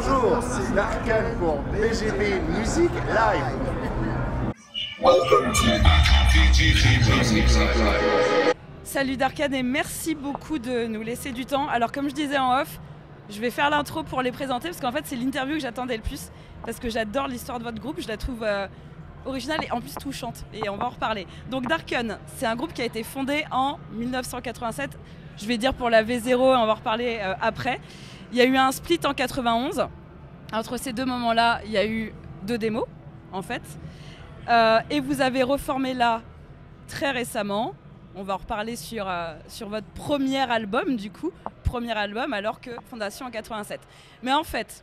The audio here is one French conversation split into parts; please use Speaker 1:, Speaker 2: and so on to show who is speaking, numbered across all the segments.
Speaker 1: Bonjour, c'est Darkan pour BGP Music Live.
Speaker 2: Salut Darkan et merci beaucoup de nous laisser du temps. Alors comme je disais en off, je vais faire l'intro pour les présenter parce qu'en fait c'est l'interview que j'attendais le plus parce que j'adore l'histoire de votre groupe, je la trouve originale et en plus touchante et on va en reparler. Donc Darkan, c'est un groupe qui a été fondé en 1987, je vais dire pour la V0 et on va en reparler après. Il y a eu un split en 91, entre ces deux moments-là il y a eu 2 démos en fait. Et vous avez reformé là très récemment. On va en reparler sur votre premier album du coup. Premier album alors que Fondation en 87. Mais en fait,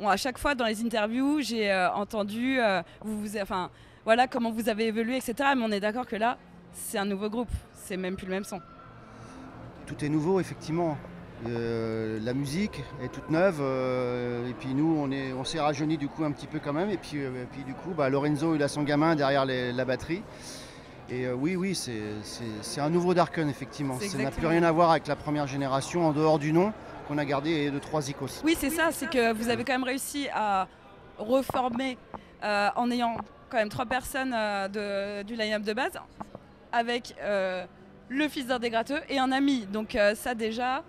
Speaker 2: à chaque fois dans les interviews, j'ai entendu voilà comment vous avez évolué, etc. Mais on est d'accord que là, c'est un nouveau groupe. C'est même plus le même son.
Speaker 3: Tout est nouveau effectivement. La musique est toute neuve et puis nous on s'est rajeuni du coup un petit peu quand même et puis du coup Lorenzo il a son gamin derrière la batterie et oui c'est un nouveau Darkan effectivement, ça n'a plus rien à voir avec la première génération en dehors du nom qu'on a gardé et de 3 icônes.
Speaker 2: Oui c'est ça, c'est que vous avez quand même réussi à reformer en ayant quand même 3 personnes du line-up de base avec le fils d'un des gratteux et un ami, donc ça déjà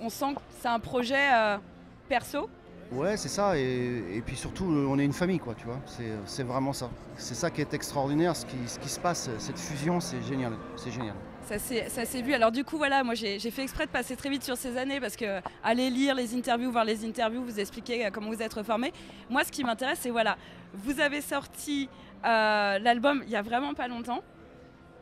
Speaker 2: on sent que c'est un projet perso.
Speaker 3: Ouais, c'est ça, et puis surtout, on est une famille, quoi, tu vois, c'est vraiment ça. C'est ça qui est extraordinaire, ce qui se passe, cette fusion, c'est génial, c'est génial.
Speaker 2: Ça s'est vu, alors du coup, voilà, moi j'ai fait exprès de passer très vite sur ces années, parce que aller lire les interviews, voir les interviews, vous expliquer comment vous êtes reformé. Moi, ce qui m'intéresse, c'est, voilà, vous avez sorti l'album il y a vraiment pas longtemps,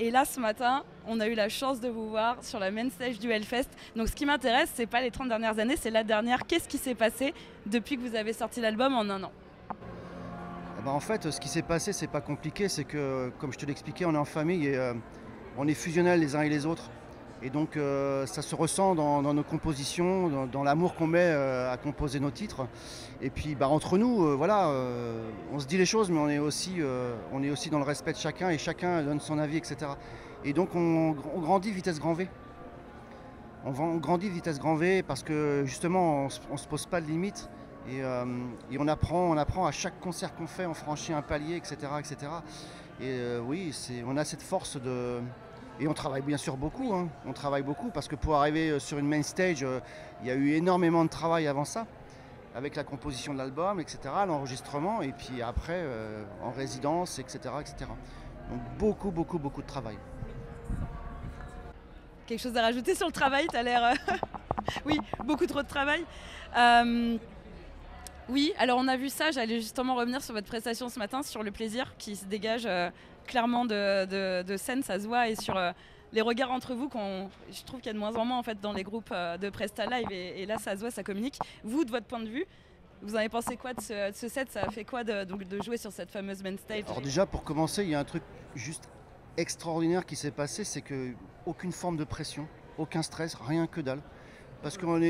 Speaker 2: et là, ce matin, on a eu la chance de vous voir sur la main stage du Hellfest. Donc ce qui m'intéresse, c'est pas les 30 dernières années, c'est la dernière. Qu'est-ce qui s'est passé depuis que vous avez sorti l'album en 1 an ?
Speaker 3: En fait, ce qui s'est passé, c'est pas compliqué. C'est que, comme je te l'expliquais, on est en famille et on est fusionnels les uns et les autres. Et donc ça se ressent dans nos compositions, dans l'amour qu'on met à composer nos titres. Et puis entre nous, voilà, on se dit les choses, mais on est aussi dans le respect de chacun et chacun donne son avis, etc. Et donc on grandit vitesse grand V. On grandit vitesse grand V parce que justement on se pose pas de limites et on apprend à chaque concert qu'on fait, on franchit un palier, etc. etc. Et oui, on a cette force de... Et on travaille bien sûr beaucoup, hein. On travaille beaucoup parce que pour arriver sur une main stage, il y a eu énormément de travail avant ça, avec la composition de l'album, etc., l'enregistrement, et puis après en résidence, etc., etc. Donc beaucoup de travail.
Speaker 2: Quelque chose à rajouter sur le travail, t'as l'air... Oui, beaucoup trop de travail. Oui, alors on a vu ça, j'allais justement revenir sur votre prestation ce matin, sur le plaisir qui se dégage clairement de scène, ça se voit, et sur les regards entre vous, je trouve qu'il y a de moins en moins en fait, dans les groupes de Presta Live, et là ça se voit, ça communique. Vous, de votre point de vue, vous en avez pensé quoi de ce set ? Ça a fait quoi de jouer sur cette fameuse main stage ?
Speaker 3: Alors déjà, pour commencer, il y a un truc juste extraordinaire qui s'est passé, c'est qu'aucune forme de pression, aucun stress, rien que dalle. Parce qu'on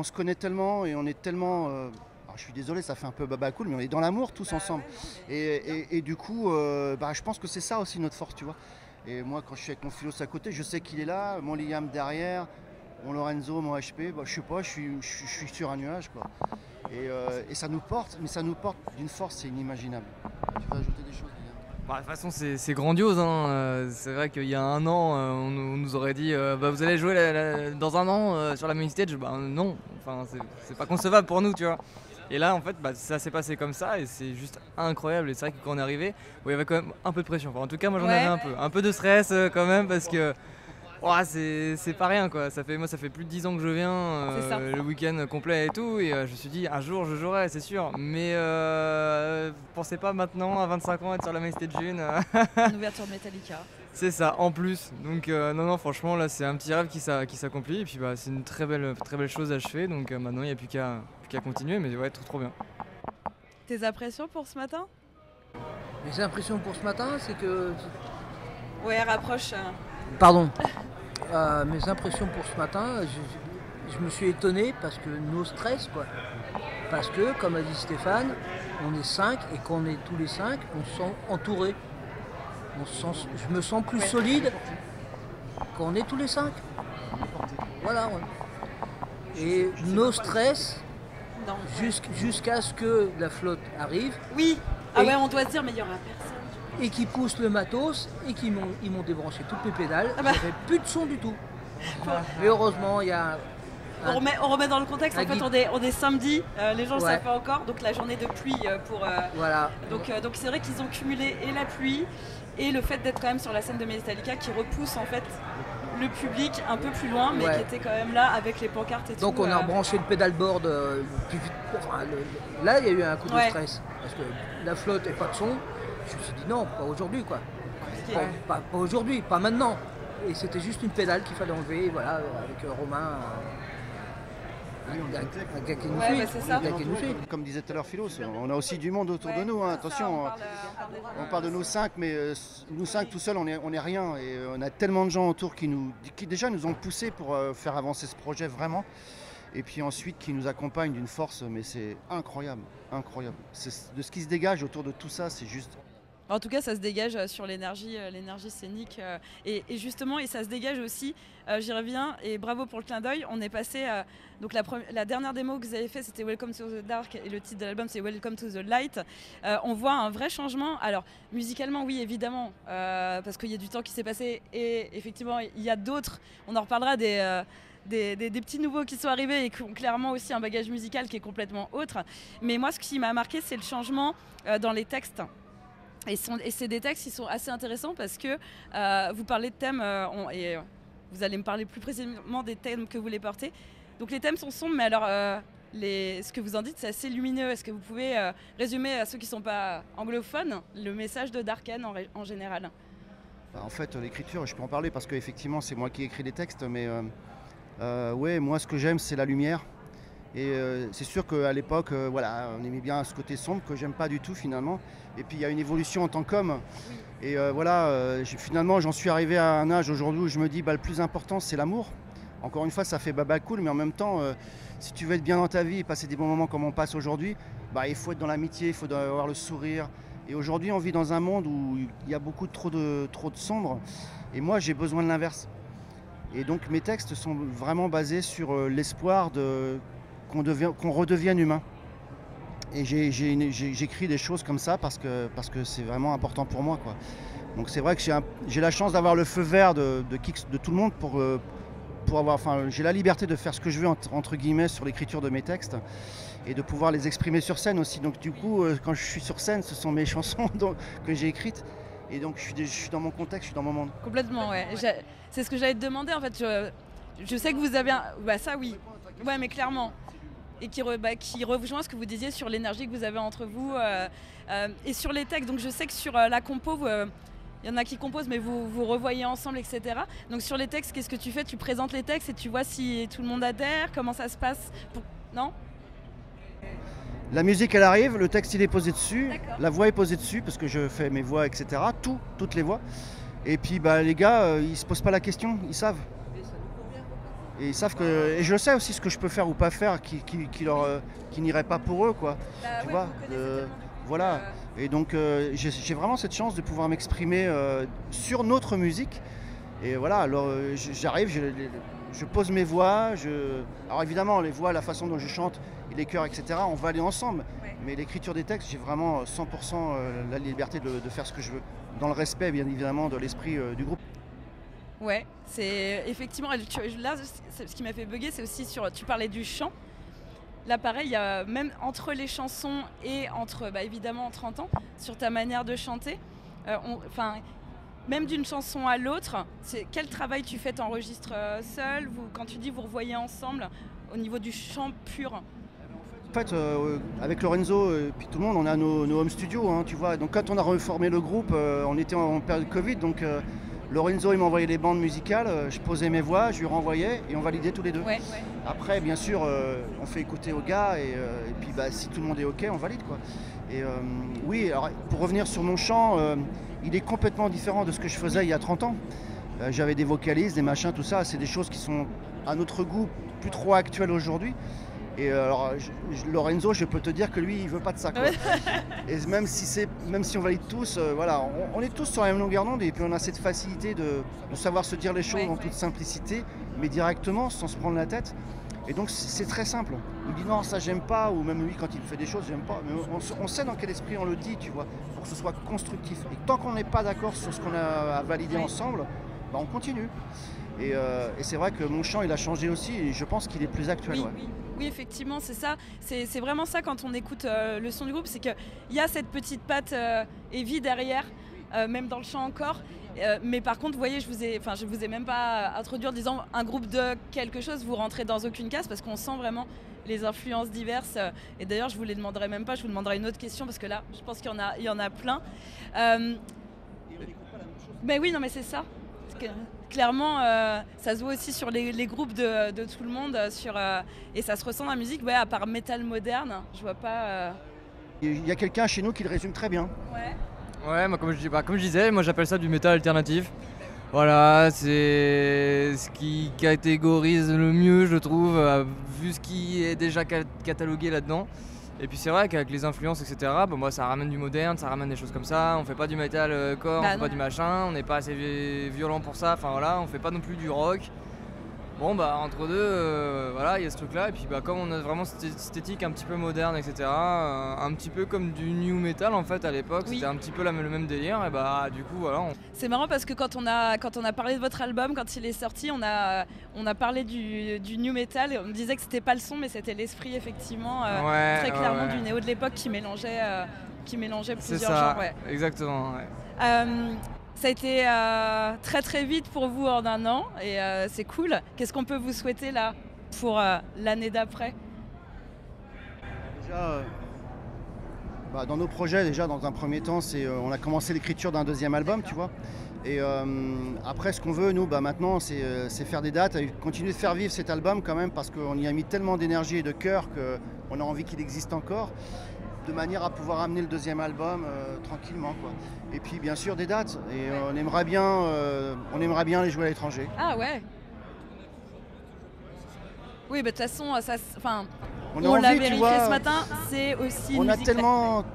Speaker 3: se connaît tellement et on est tellement... Alors, je suis désolé, ça fait un peu baba cool, mais on est dans l'amour tous ensemble. Et du coup, je pense que c'est ça aussi notre force, tu vois. Et moi, quand je suis avec mon Philos à côté, je sais qu'il est là, mon Liam derrière, mon Lorenzo, mon HP, je sais pas, je suis sur un nuage, quoi. Et ça nous porte, mais ça nous porte d'une force, c'est inimaginable. Tu veux ajouter des choses, Liam ?
Speaker 4: De toute façon, c'est grandiose, hein. C'est vrai qu'il y a 1 an, on nous aurait dit vous allez jouer dans 1 an sur la main stage. Non, enfin, c'est pas concevable pour nous, tu vois. Et là, en fait, ça s'est passé comme ça et c'est juste incroyable. Et c'est vrai que quand on est arrivé, il y avait quand même un peu de pression. Enfin, en tout cas, moi j'en avais un peu de stress quand même parce que c'est pas rien, quoi. Ça fait plus de 10 ans que je viens, le week-end complet et tout. Et je me suis dit, un jour je jouerai, c'est sûr. Mais pensez pas maintenant, à 25 ans, être sur la main stage une.
Speaker 2: Une ouverture de Metallica.
Speaker 4: C'est ça, en plus. Donc non, franchement, là c'est un petit rêve qui s'accomplit. Et puis c'est une très belle chose achevée. Donc maintenant, il n'y a plus qu'à continuer. Mais ouais, trop bien.
Speaker 2: Tes impressions pour ce matin ?
Speaker 5: Mes impressions pour ce matin, c'est que...
Speaker 2: Ouais, rapproche.
Speaker 5: Pardon. Mes impressions pour ce matin, je me suis étonné parce que nos stress, quoi. Parce que, comme a dit Stéphane, on est 5 et quand on est tous les 5, on se sent entouré. Je me sens plus solide quand on est tous les 5. Voilà. Ouais. Et nos stress,
Speaker 2: Non.
Speaker 5: Jusqu'à ce que la flotte arrive.
Speaker 2: Oui. Ah
Speaker 5: Et-
Speaker 2: ouais, on doit se dire, mais il y aura personne.
Speaker 5: Et qui poussent le matos et ils m'ont débranché toutes mes pédales.
Speaker 2: Ah bah.
Speaker 5: J'avais plus de son du tout. Mais heureusement, il y a
Speaker 2: On remet dans le contexte, en
Speaker 5: un
Speaker 2: fait
Speaker 5: guide.
Speaker 2: on est samedi, les gens ne le
Speaker 5: Ouais.
Speaker 2: savent pas encore, donc la journée de pluie pour...
Speaker 5: voilà.
Speaker 2: Donc c'est vrai qu'ils ont cumulé et la pluie et le fait d'être quand même sur la scène de Metallica qui repousse en fait le public un peu plus loin, mais
Speaker 5: Ouais.
Speaker 2: qui était quand même là avec les pancartes et
Speaker 5: Donc
Speaker 2: tout.
Speaker 5: on a rebranché le pédalboard plus vite. Enfin, là, il y a eu un coup de
Speaker 2: Ouais.
Speaker 5: stress. Parce que la flotte et pas de son. Je me suis dit non, pas aujourd'hui quoi.
Speaker 2: compliqué.
Speaker 5: Pas aujourd'hui, pas maintenant. Et c'était juste une pédale qu'il fallait enlever, voilà, avec Romain, un gars qui nous
Speaker 2: Ouais,
Speaker 5: suit.
Speaker 2: bah, c'est ça.
Speaker 5: Un gars qui nous suit.
Speaker 3: Comme disait tout à l'heure Philos, on a aussi du monde autour de nous, hein,
Speaker 2: c'est ça,
Speaker 3: attention.
Speaker 2: on parle des gens.
Speaker 3: On parle de nous cinq, mais nous cinq tout seuls, on est rien. Et on a tellement de gens autour qui déjà nous ont poussés pour faire avancer ce projet vraiment. Et puis ensuite qui nous accompagnent d'une force, mais c'est incroyable, incroyable. De ce qui se dégage autour de tout ça, c'est juste...
Speaker 2: En tout cas, ça se dégage sur l'énergie scénique. Et justement, et ça se dégage aussi, j'y reviens, et bravo pour le clin d'œil, on est passé... donc la dernière démo que vous avez fait, c'était Welcome to the Dark, et le titre de l'album, c'est Welcome to the Light. On voit un vrai changement. Alors, musicalement, oui, évidemment, parce qu'il y a du temps qui s'est passé, et effectivement, il y a d'autres, on en reparlera des petits nouveaux qui sont arrivés et qui ont clairement aussi un bagage musical qui est complètement autre. Mais moi, ce qui m'a marqué, c'est le changement dans les textes. Et c'est des textes qui sont assez intéressants parce que vous parlez de thèmes et vous allez me parler plus précisément des thèmes que vous les portez. Donc les thèmes sont sombres, mais alors ce que vous en dites, c'est assez lumineux. Est-ce que vous pouvez résumer à ceux qui ne sont pas anglophones le message de Darken en général ?
Speaker 3: En fait, l'écriture, je peux en parler parce qu'effectivement, c'est moi qui écris les textes, mais ouais, moi, ce que j'aime, c'est la lumière. Et c'est sûr qu'à l'époque, voilà, on aimait bien ce côté sombre que j'aime pas du tout finalement. Et puis il y a une évolution en tant qu'homme. Et voilà, finalement, j'en suis arrivé à un âge aujourd'hui où je me dis, le plus important, c'est l'amour. Encore une fois, ça fait baba cool, mais en même temps, si tu veux être bien dans ta vie et passer des bons moments comme on passe aujourd'hui, il faut être dans l'amitié, il faut avoir le sourire. Et aujourd'hui, on vit dans un monde où il y a beaucoup trop de sombre. Et moi, j'ai besoin de l'inverse. Et donc, mes textes sont vraiment basés sur l'espoir qu'on redevienne humain. Et j'écris des choses comme ça parce que c'est vraiment important pour moi, quoi. Donc c'est vrai que j'ai la chance d'avoir le feu vert de tout le monde pour avoir, j'ai la liberté de faire ce que je veux entre guillemets sur l'écriture de mes textes et de pouvoir les exprimer sur scène aussi. Donc du coup, quand je suis sur scène, ce sont mes chansons que j'ai écrites et donc je suis dans mon contexte, je suis dans mon monde.
Speaker 2: Complètement, ouais. C'est ce que j'allais te demander en fait. Je sais que vous avez ça oui. Ouais, mais clairement. Et qui rejoint ce que vous disiez sur l'énergie que vous avez entre vous et sur les textes. Donc je sais que sur la compo, il y en a qui composent, mais vous revoyez ensemble, etc. Donc sur les textes, qu'est-ce que tu fais ? Tu présentes les textes et tu vois si tout le monde adhère ? Comment ça se passe ? Non ?
Speaker 3: La musique, elle arrive, le texte, il est posé dessus,
Speaker 2: D'accord.
Speaker 3: la voix est posée dessus, parce que je fais mes voix, etc. Toutes les voix. Et puis les gars, ils se posent pas la question, ils savent. Et ils savent que, et je sais aussi ce que je peux faire ou pas faire qui n'irait pas pour eux, quoi. Tu vois, voilà. Et donc j'ai vraiment cette chance de pouvoir m'exprimer sur notre musique. Et voilà, alors j'arrive, je pose mes voix. Alors évidemment, les voix, la façon dont je chante, et les chœurs, etc. On va aller ensemble.
Speaker 2: Ouais.
Speaker 3: Mais l'écriture des textes, j'ai vraiment 100% la liberté de faire ce que je veux, dans le respect, bien évidemment, de l'esprit du groupe.
Speaker 2: Ouais, c'est effectivement. Là, ce qui m'a fait bugger, c'est aussi tu parlais du chant. Là, pareil, il y a même entre les chansons et évidemment en 30 ans, sur ta manière de chanter, même d'une chanson à l'autre, quel travail tu fais ? T'enregistres seul ? Quand tu dis vous revoyez ensemble, au niveau du chant pur ?
Speaker 3: En fait, avec Lorenzo et puis tout le monde, on a nos home studios, hein, tu vois. Donc quand on a reformé le groupe, on était en période Covid, donc Lorenzo il m'envoyait les bandes musicales, je posais mes voix, je lui renvoyais et on validait tous les deux.
Speaker 2: Ouais.
Speaker 3: Après, bien sûr, on fait écouter aux gars et puis si tout le monde est OK, on valide, quoi. Et oui, alors pour revenir sur mon chant, il est complètement différent de ce que je faisais il y a 30 ans. J'avais des vocalistes, des machins, tout ça, c'est des choses qui sont à notre goût plus trop actuelles aujourd'hui. Et alors Lorenzo, je peux te dire que lui, il veut pas de ça, quoi. Et même si on valide tous, voilà, on est tous sur la même longueur d'onde et puis on a cette facilité de savoir se dire les choses en toute simplicité, mais directement, sans se prendre la tête. Et donc c'est très simple. Il dit non, ça j'aime pas, ou même lui quand il fait des choses, j'aime pas. Mais on sait dans quel esprit on le dit, tu vois, pour que ce soit constructif. Et tant qu'on n'est pas d'accord sur ce qu'on a validé ensemble, bah, on continue. Et c'est vrai que mon chant il a changé aussi et je pense qu'il est plus actuel.
Speaker 2: Oui,
Speaker 3: Ouais.
Speaker 2: oui. Oui, effectivement, c'est ça. C'est vraiment ça quand on écoute le son du groupe, c'est qu'il y a cette petite patte heavy derrière, même dans le chant encore. Mais par contre, vous voyez, je vous ai même pas introduit en disant un groupe de quelque chose, vous rentrez dans aucune case parce qu'on sent vraiment les influences diverses. Et d'ailleurs, je vous les demanderai même pas, je vous demanderai une autre question parce que là, je pense qu'il y en a plein. Mais oui, non, mais c'est ça. Parce que, clairement, ça se voit aussi sur les groupes de tout le monde, et ça se ressent dans la musique. Ouais, à part métal moderne, je vois pas.
Speaker 3: Il y a quelqu'un chez nous qui le résume très bien.
Speaker 2: Ouais.
Speaker 4: Ouais, moi, comme je disais, moi j'appelle ça du métal alternatif. Voilà, c'est ce qui catégorise le mieux, je trouve, vu ce qui est déjà catalogué là-dedans. Et puis c'est vrai qu'avec les influences, etc., bah, moi ça ramène du moderne, ça ramène des choses comme ça. On fait pas du metal core, on fait pas du machin, on n'est pas assez violent pour ça. Enfin voilà, on fait pas non plus du rock. Bon bah entre deux, voilà, il y a ce truc-là. Et puis bah comme on a vraiment cette esthétique un petit peu moderne, etc., un petit peu comme du new metal en fait à l'époque,
Speaker 2: Oui.
Speaker 4: c'était un petit peu le même délire. Et bah du coup voilà.
Speaker 2: C'est marrant parce que quand on a parlé de votre album, quand il est sorti, on a parlé du new metal et on me disait que c'était pas le son, mais c'était l'esprit effectivement, très clairement du néo de l'époque qui mélangeait plusieurs genres. Ouais.
Speaker 4: Exactement. Ouais.
Speaker 2: Ça a été très très vite pour vous en un an et c'est cool. Qu'est-ce qu'on peut vous souhaiter là pour l'année d'après ?
Speaker 3: Déjà, dans nos projets, déjà dans un premier temps, on a commencé l'écriture d'un deuxième album, tu vois. Et après, ce qu'on veut, nous, maintenant, c'est faire des dates, et continuer de faire vivre cet album quand même, parce qu'on y a mis tellement d'énergie et de cœur qu'on a envie qu'il existe encore, de manière à pouvoir amener le deuxième album tranquillement, quoi. Et puis, bien sûr, des dates. Et on aimerait bien les jouer à l'étranger.
Speaker 2: Ah ouais. Oui, bah de toute façon,
Speaker 3: On
Speaker 2: l'a vérifié ce matin, c'est aussi une
Speaker 3: on a
Speaker 2: musique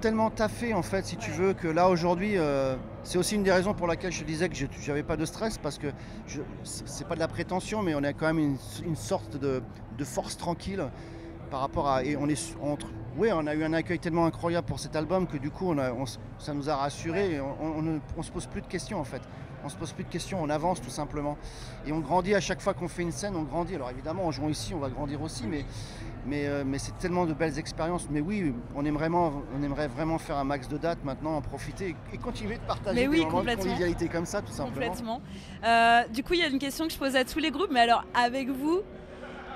Speaker 3: tellement taffé en fait, si tu veux, que là aujourd'hui, c'est aussi une des raisons pour laquelle je te disais que j'avais pas de stress, parce que c'est pas de la prétention, mais on a quand même une sorte de force tranquille par rapport à, et on a eu un accueil tellement incroyable pour cet album que du coup ça nous a rassurés, et on se pose plus de questions en fait. On se pose plus de questions, on avance tout simplement. Et on grandit à chaque fois qu'on fait une scène, on grandit. Alors évidemment, en jouant ici, on va grandir aussi, mais c'est tellement de belles expériences. Mais oui, on aimerait vraiment faire un max de dates maintenant, en profiter et continuer de partager des moments de convivialité comme ça, tout simplement.
Speaker 2: Complètement. Du coup, il y a une question que je pose à tous les groupes, mais alors avec vous,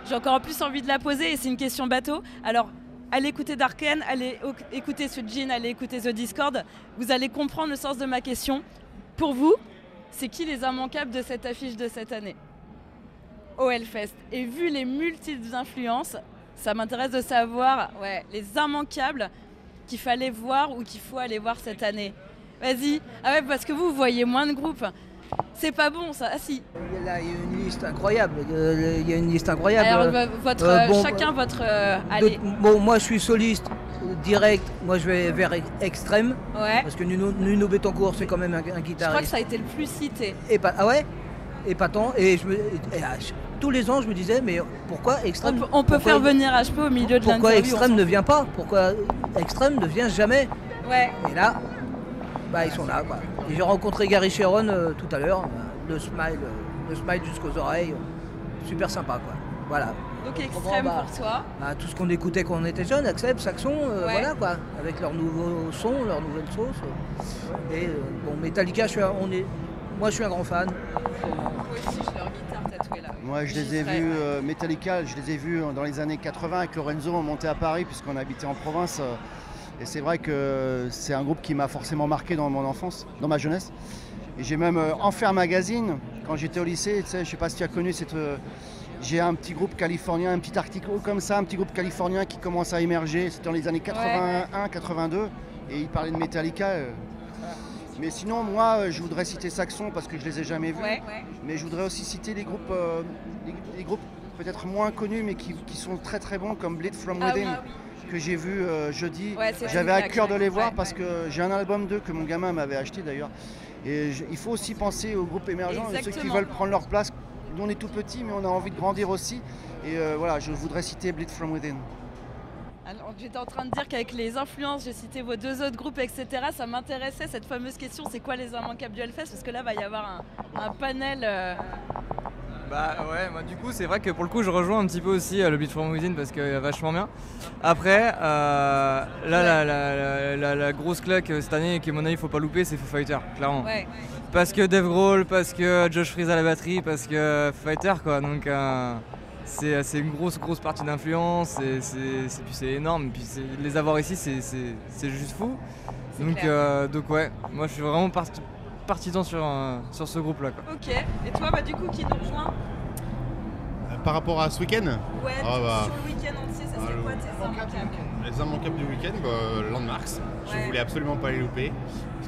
Speaker 2: j'ai encore plus envie de la poser et c'est une question bateau. Alors, allez écouter Darken, allez écouter ce Gin, allez écouter The Discord. Vous allez comprendre le sens de ma question. Pour vous, c'est qui les immanquables de cette affiche de cette année au Hellfest? Et vu les multiples influences, ça m'intéresse de savoir les immanquables qu'il fallait voir ou qu'il faut aller voir cette année. Vas-y. Ah ouais, parce que vous voyez moins de groupes. C'est pas bon ça. Ah si.
Speaker 5: Il y a une liste incroyable.
Speaker 2: Alors chacun votre allez.
Speaker 5: Moi je suis soliste direct. Moi je vais vers Extrême.
Speaker 2: Ouais.
Speaker 5: Parce que Nuno Bettencourt c'est quand même un guitariste.
Speaker 2: Je crois que ça a été le plus cité.
Speaker 5: Ah ouais. Épatant. Et tous les ans je me disais mais pourquoi Extrême
Speaker 2: On peut faire venir HP au milieu de l'interview.
Speaker 5: Pourquoi Extrême ne vient pas? Pourquoi Extrême ne vient jamais?
Speaker 2: Ouais.
Speaker 5: Et là, ils sont là, quoi. Et j'ai rencontré Gary Sharon tout à l'heure, le smile jusqu'aux oreilles, super sympa, quoi. Voilà.
Speaker 2: Donc Extrême pour toi.
Speaker 5: Tout ce qu'on écoutait quand on était jeune, Accept, Saxon, voilà quoi, avec leur nouveau son, leur nouvelle sauce. Et Metallica, moi je suis un grand fan.
Speaker 2: Moi aussi, j'ai leur guitare tatouée là.
Speaker 3: Moi je les ai vus, Metallica, je les ai vus dans les années 80 avec Lorenzo, on montait à Paris puisqu'on habitait en province. Et c'est vrai que c'est un groupe qui m'a forcément marqué dans mon enfance, dans ma jeunesse. Et j'ai même Enfer Magazine, quand j'étais au lycée, tu sais, je sais pas si tu as connu j'ai un petit groupe californien, un petit article comme ça, un petit groupe californien qui commence à émerger. C'était dans les années 81, 82, et il parlait de Metallica. Mais sinon, moi, je voudrais citer Saxon parce que je les ai jamais vus. Mais je voudrais aussi citer les groupes peut-être moins connus, mais qui sont très très bons, comme Bleed From Within. Que j'ai vu jeudi. J'avais à cœur de les voir parce que j'ai un album d'eux que mon gamin m'avait acheté d'ailleurs. Et il faut aussi penser aux groupes émergents, ceux qui veulent prendre leur place. Nous on est tout petits mais on a envie de grandir aussi. Et voilà, je voudrais citer Bleed From Within.
Speaker 2: Alors, j'étais en train de dire qu'avec les influences, j'ai cité vos 2 autres groupes, etc. Ça m'intéressait cette fameuse question, c'est quoi les immanquables du Hellfest? Parce que là, va y avoir un panel.
Speaker 4: Bah ouais, moi du coup c'est vrai que pour le coup je rejoins un petit peu aussi le Bleed From Within parce qu'il est vachement bien. Après, là la grosse claque cette année qui à mon avis faut pas louper, c'est Foo Fighters, clairement.
Speaker 2: Ouais.
Speaker 4: Parce que Dave Grohl, parce que Josh Freese à la batterie, parce que Foo Fighters quoi, donc c'est une grosse partie d'influence, et puis c'est énorme, et puis les avoir ici c'est juste fou. Donc ouais, moi je suis vraiment partisan sur ce groupe là quoi.
Speaker 2: Ok, et toi bah du coup qui nous rejoint?
Speaker 6: Par rapport à ce week-end,
Speaker 2: Ouais,
Speaker 6: sur
Speaker 2: le week-end entier, ça serait quoi tes immanquables?
Speaker 6: les immanquables du week-end, Landmarks, je
Speaker 2: Ouais.
Speaker 6: voulais absolument pas les louper.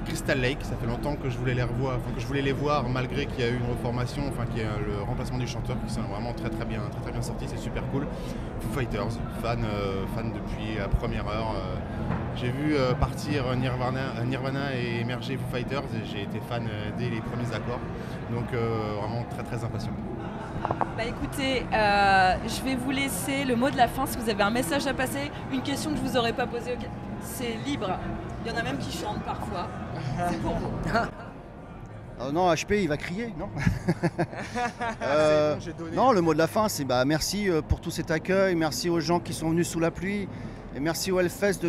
Speaker 6: Crystal Lake, ça fait longtemps que je voulais les revoir, que je voulais les voir malgré qu'il y a eu une reformation, qu'il y a le remplacement du chanteur qui sont vraiment très bien sortis, c'est super cool. Foo Fighters, fan depuis la première heure. J'ai vu partir Nirvana et émerger Foo Fighters et j'ai été fan dès les premiers accords, donc vraiment très impatient.
Speaker 2: Bah écoutez, je vais vous laisser le mot de la fin si vous avez un message à passer, une question que je vous aurais pas posée, c'est libre. Il y en a même qui chantent parfois. C'est pour vous.
Speaker 3: Non, HP il va crier, non
Speaker 6: bon, j'ai donné.
Speaker 3: Non, le mot de la fin c'est merci pour tout cet accueil, merci aux gens qui sont venus sous la pluie, et merci au Hellfest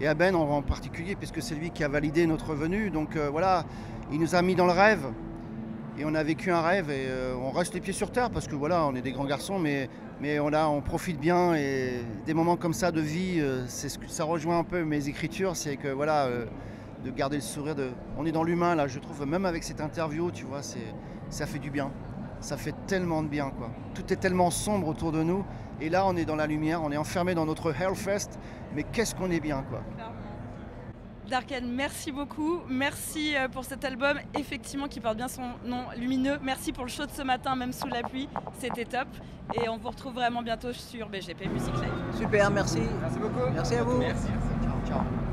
Speaker 3: et à Ben en particulier, puisque c'est lui qui a validé notre venue. Donc voilà, il nous a mis dans le rêve, et on a vécu un rêve, et on reste les pieds sur terre, parce que voilà, on est des grands garçons, mais on profite bien, et des moments comme ça de vie, ça rejoint un peu mes écritures, c'est que voilà, de garder le sourire, on est dans l'humain là, je trouve, même avec cette interview, tu vois, ça fait du bien, ça fait tellement de bien quoi. Tout est tellement sombre autour de nous, et là on est dans la lumière, on est enfermé dans notre Hellfest, mais qu'est-ce qu'on est bien quoi.
Speaker 2: Darken, merci beaucoup, merci pour cet album, effectivement qui porte bien son nom, Lumineux. Merci pour le show de ce matin, même sous la pluie, c'était top. Et on vous retrouve vraiment bientôt sur BGP Music Live.
Speaker 5: Super, merci.
Speaker 4: Merci beaucoup.
Speaker 5: Merci à vous.
Speaker 4: Merci.
Speaker 3: Ciao, ciao.